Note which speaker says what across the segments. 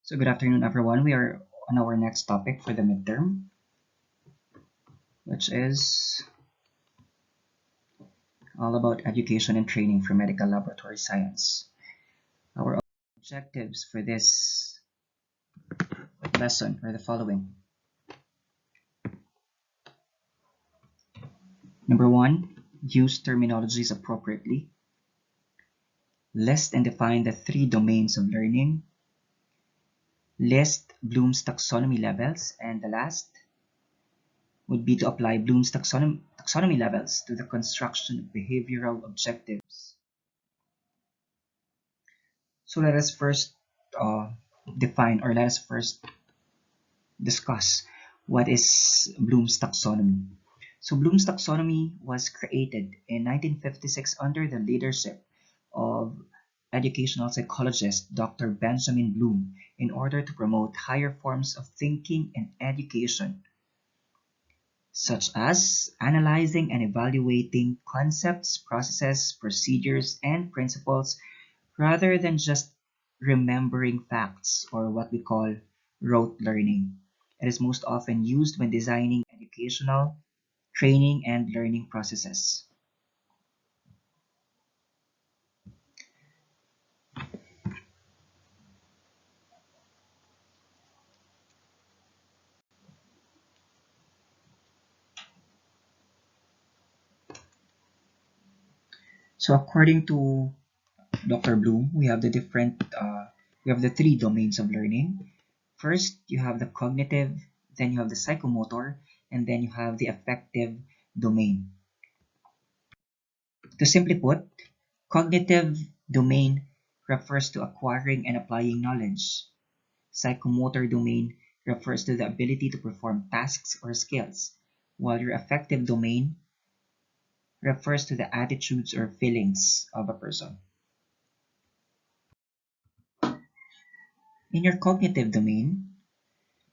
Speaker 1: So good afternoon, everyone. We are on our next topic for the midterm, which is all about education and training for medical laboratory science. Our objectives for this lesson are the following. Number one, use terminologies appropriately. List and define the three domains of learning. List Bloom's taxonomy levels. And the last would be to apply Bloom's taxonomy levels to the construction of behavioral objectives. So let us first define, or let us first discuss what is Bloom's taxonomy. So Bloom's taxonomy was created in 1956 under the leadership of educational psychologist Dr. Benjamin Bloom in order to promote higher forms of thinking and education, such as analyzing and evaluating concepts, processes, procedures, and principles rather than just remembering facts, or what we call rote learning. It is most often used when designing educational, training, and learning processes. So according to Dr. Bloom, we have the three domains of learning. First, you have the cognitive, then you have the psychomotor, and then you have the affective domain. To simply put, cognitive domain refers to acquiring and applying knowledge. Psychomotor domain refers to the ability to perform tasks or skills, while your affective domain refers to the attitudes or feelings of a person. In your cognitive domain,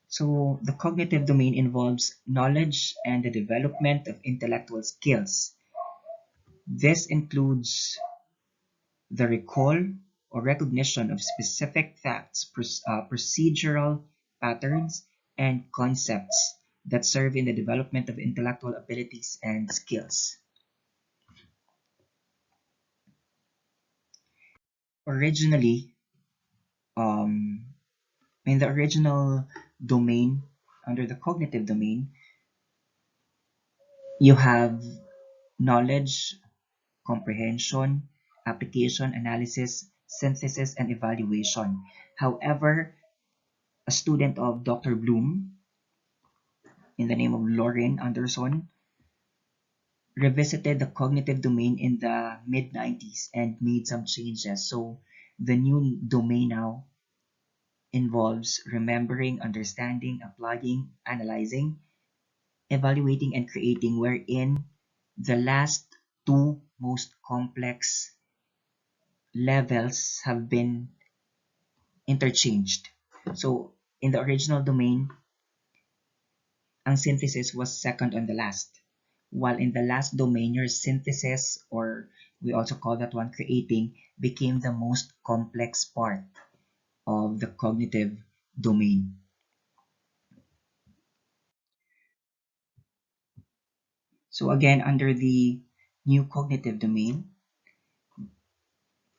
Speaker 1: so the cognitive domain involves knowledge and the development of intellectual skills. This includes the recall or recognition of specific facts, procedural patterns, and concepts that serve in the development of intellectual abilities and skills. Originally, um, in the original domain, under the cognitive domain, you have knowledge, comprehension, application, analysis, synthesis, and evaluation. However, a student of Dr. Bloom, in the name of Lauren Anderson, revisited the cognitive domain in the mid 90s and made some changes. So the new domain now involves remembering, understanding, applying, analyzing, evaluating, and creating, wherein the last two most complex levels have been interchanged. So in the original domain, ang synthesis was second on the last. While in the last domain, your synthesis, or we also call that one creating, became the most complex part of the cognitive domain. So again, under the new cognitive domain,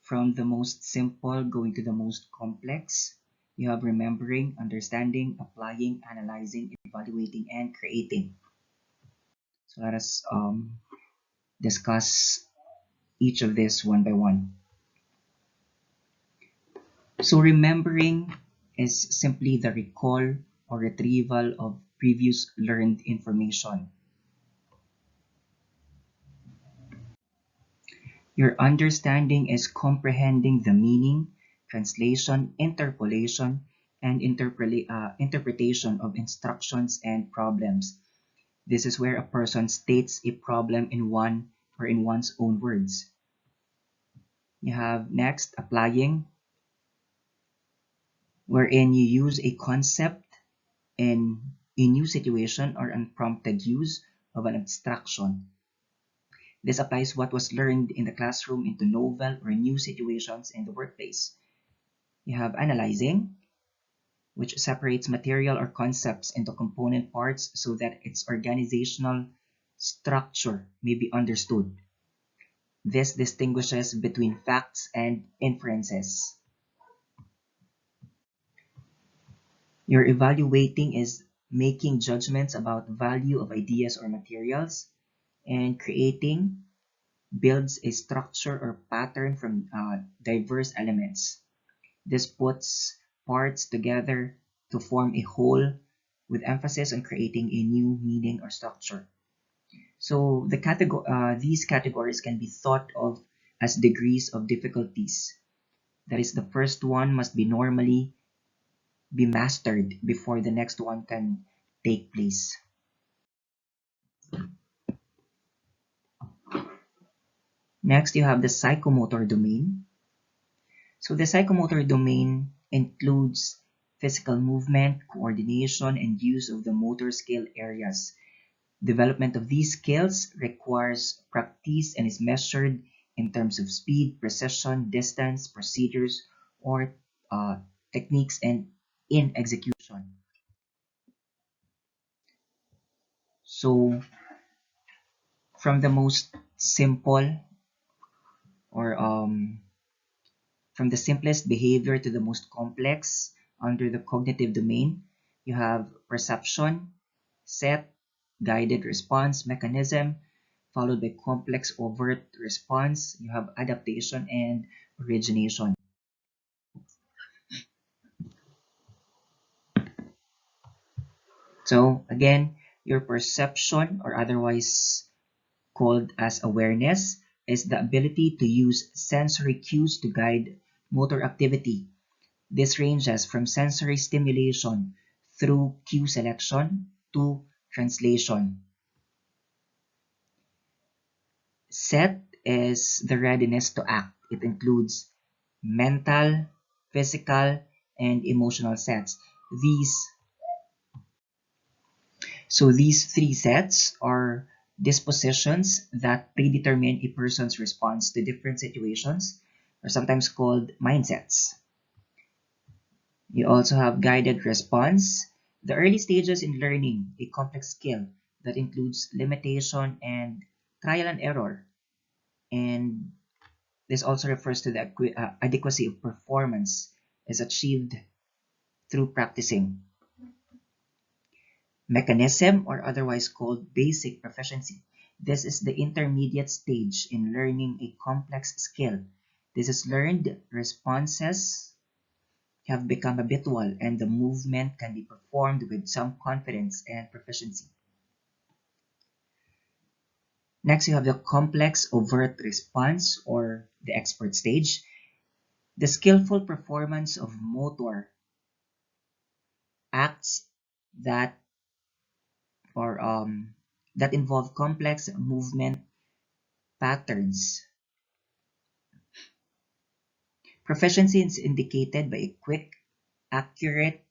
Speaker 1: from the most simple going to the most complex, you have remembering, understanding, applying, analyzing, evaluating, and creating. So let us discuss each of this one by one. So remembering is simply the recall or retrieval of previous learned information. Your understanding is comprehending the meaning, translation, interpolation, and interpretation of instructions and problems. This is where a person states a problem in one or in one's own words. You have next applying, wherein you use a concept in a new situation or unprompted use of an abstraction. This applies what was learned in the classroom into novel or new situations in the workplace. You have analyzing, which separates material or concepts into component parts so that its organizational structure may be understood. This distinguishes between facts and inferences. Your evaluating is making judgments about value of ideas or materials, and creating builds a structure or pattern from diverse elements. This puts parts together to form a whole with emphasis on creating a new meaning or structure. So these categories can be thought of as degrees of difficulties. That is, the first one must be normally be mastered before the next one can take place. Next, you have the psychomotor domain. So the psychomotor domain includes physical movement, coordination, and use of the motor skill areas. Development of these skills requires practice and is measured in terms of speed, precision, distance, procedures, or uh, techniques and in execution. So from the most simple or from the simplest behavior to the most complex under the cognitive domain, you have perception, set, guided response mechanism, followed by complex overt response. You have adaptation and origination. So again, your perception, or otherwise called as awareness, is the ability to use sensory cues to guide motor activity. This ranges from sensory stimulation through cue selection to translation. Set is the readiness to act. It includes mental, physical, and emotional sets. These these three sets are dispositions that predetermine a person's response to different situations, are sometimes called mindsets. You also have guided response, the early stages in learning a complex skill that includes limitation and trial and error. And this also refers to the adequacy of performance is achieved through practicing. Mechanism, or otherwise called basic proficiency. This is the intermediate stage in learning a complex skill. This is learned responses have become habitual and the movement can be performed with some confidence and proficiency. Next, you have the complex overt response or the expert stage. The skillful performance of motor acts that or that involve complex movement patterns. Proficiency is indicated by a quick, accurate,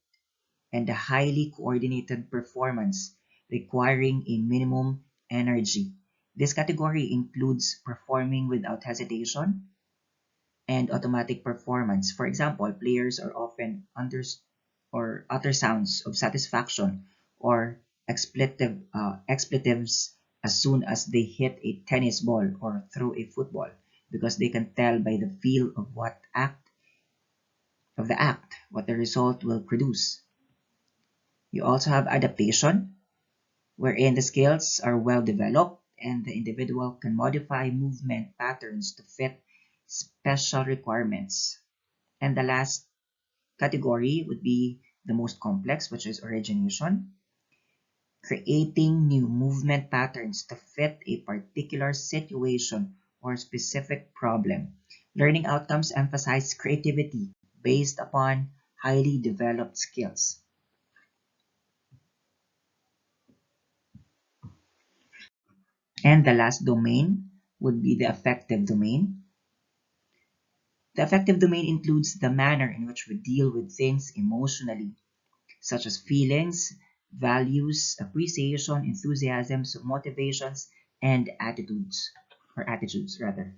Speaker 1: and a highly coordinated performance requiring a minimum energy. This category includes performing without hesitation and automatic performance. For example, players are often under or utter sounds of satisfaction or expletives as soon as they hit a tennis ball or throw a football because they can tell by the feel of the act what the result will produce. You also have adaptation, wherein the skills are well developed and the individual can modify movement patterns to fit special requirements. And the last category would be the most complex, which is origination, creating new movement patterns to fit a particular situation or specific problem. Learning outcomes emphasize creativity based upon highly developed skills. And the last domain would be the affective domain. The affective domain includes the manner in which we deal with things emotionally, such as feelings, values, appreciation, enthusiasms, motivations, and attitudes rather.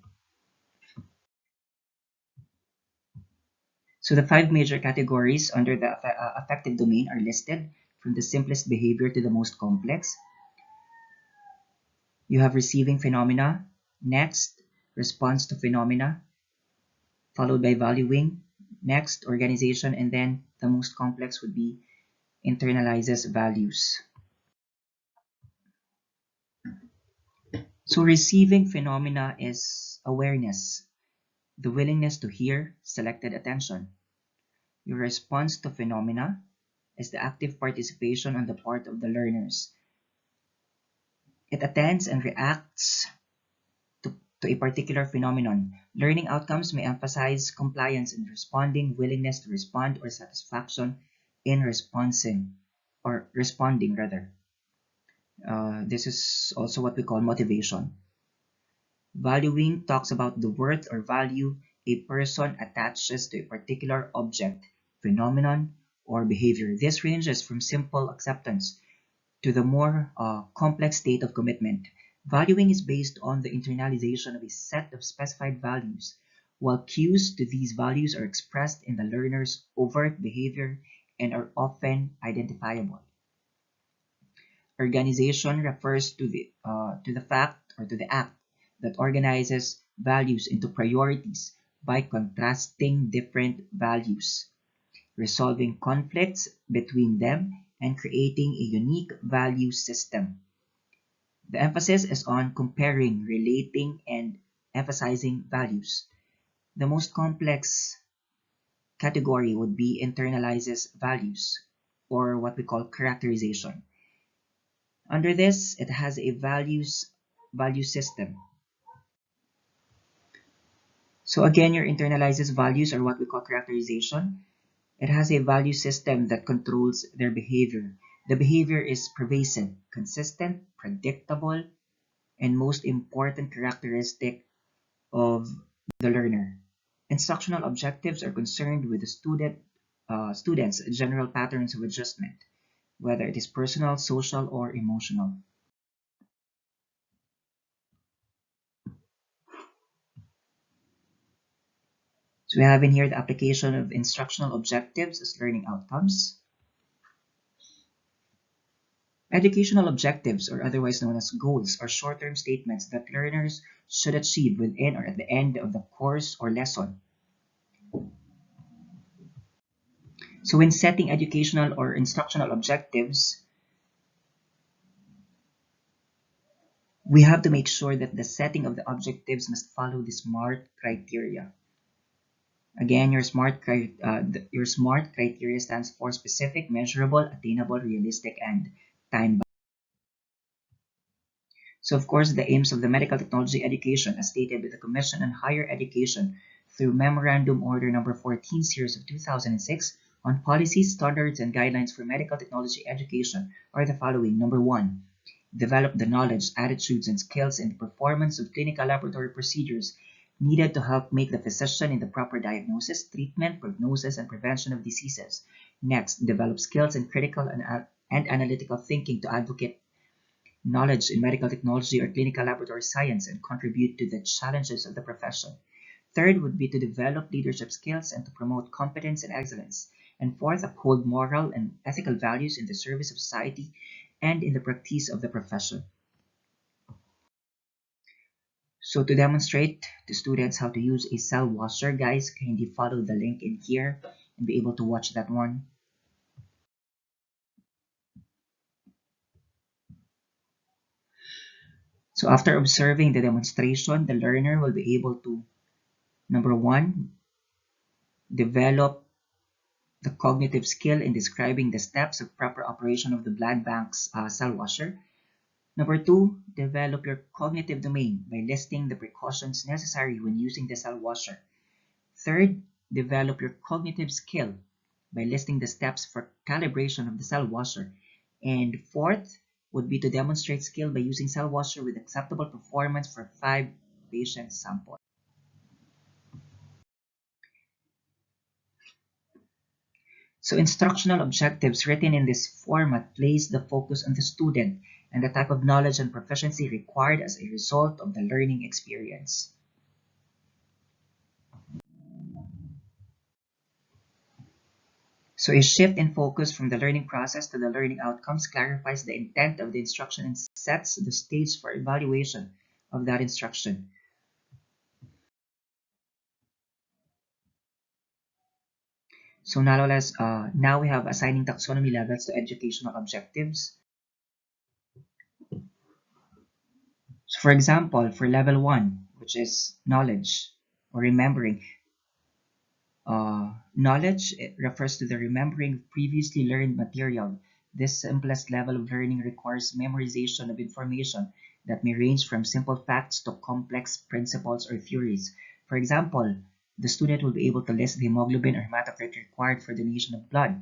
Speaker 1: So the five major categories under the affective domain are listed from the simplest behavior to the most complex. You have receiving phenomena, next, response to phenomena, followed by valuing, next, organization, and then the most complex would be internalizes values. So receiving phenomena is awareness, the willingness to hear, selected attention. Your response to phenomena is the active participation on the part of the learners. It attends and reacts to a particular phenomenon. Learning outcomes may emphasize compliance in responding, willingness to respond, or satisfaction in responding rather. This is also what we call motivation. Valuing talks about the worth or value a person attaches to a particular object, phenomenon, or behavior. This ranges from simple acceptance to the more complex state of commitment. Valuing is based on the internalization of a set of specified values, while cues to these values are expressed in the learner's overt behavior and are often identifiable. Organization refers to the fact or to the act that organizes values into priorities by contrasting different values, resolving conflicts between them, and creating a unique value system. The emphasis is on comparing, relating, and emphasizing values. The most complex category would be internalizes values, or what we call characterization. Under this, it has a value system. So again, your internalizes values are what we call characterization. It has a value system that controls their behavior. The behavior is pervasive, consistent, predictable, and most important characteristic of the learner. Instructional objectives are concerned with the student's general patterns of adjustment, whether it is personal, social, or emotional. So we have in here the application of instructional objectives as learning outcomes. Educational objectives, or otherwise known as goals, are short-term statements that learners should achieve within or at the end of the course or lesson. So when setting educational or instructional objectives, we have to make sure that the setting of the objectives must follow the SMART criteria. Again, your SMART criteria stands for specific, measurable, attainable, realistic, and time. So, of course, the aims of the medical technology education, as stated by the Commission on Higher Education through Memorandum Order Number 14, Series of 2006, on policies, standards, and guidelines for medical technology education are the following. Number one, develop the knowledge, attitudes, and skills in the performance of clinical laboratory procedures needed to help make the physician in the proper diagnosis, treatment, prognosis, and prevention of diseases. Next, develop skills in critical and analytical thinking to advocate knowledge in medical technology or clinical laboratory science and contribute to the challenges of the profession. Third would be to develop leadership skills and to promote competence and excellence. And fourth, uphold moral and ethical values in the service of society and in the practice of the profession. So to demonstrate to students how to use a cell washer, guys, kindly follow the link in here and be able to watch that one. So after observing the demonstration, the learner will be able to, number one, develop the cognitive skill in describing the steps of proper operation of the blood bank's cell washer. Number two, develop your cognitive domain by listing the precautions necessary when using the cell washer. Third, develop your cognitive skill by listing the steps for calibration of the cell washer. And fourth would be to demonstrate skill by using cell washer with acceptable performance for 5 patient samples. So instructional objectives written in this format place the focus on the student and the type of knowledge and proficiency required as a result of the learning experience. So a shift in focus from the learning process to the learning outcomes clarifies the intent of the instruction and sets the stage for evaluation of that instruction. So now we have assigning taxonomy levels to educational objectives. So for example, for level 1, which is knowledge or remembering, knowledge, it refers to the remembering of previously learned material. This simplest level of learning requires memorization of information that may range from simple facts to complex principles or theories. For example, the student will be able to list the hemoglobin or hematocrit required for donation of blood.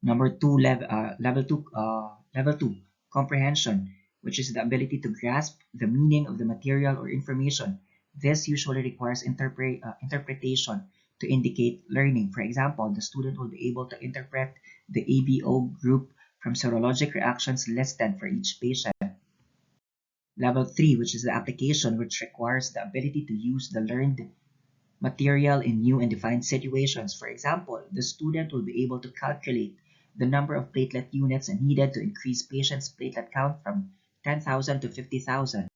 Speaker 1: Number two, level two, comprehension, which is the ability to grasp the meaning of the material or information. This usually requires interpretation to indicate learning. For example, the student will be able to interpret the ABO group from serologic reactions listed for each patient. Level 3, which is the application, which requires the ability to use the learned material in new and defined situations. For example, the student will be able to calculate the number of platelet units needed to increase patients' platelet count from 10,000 to 50,000.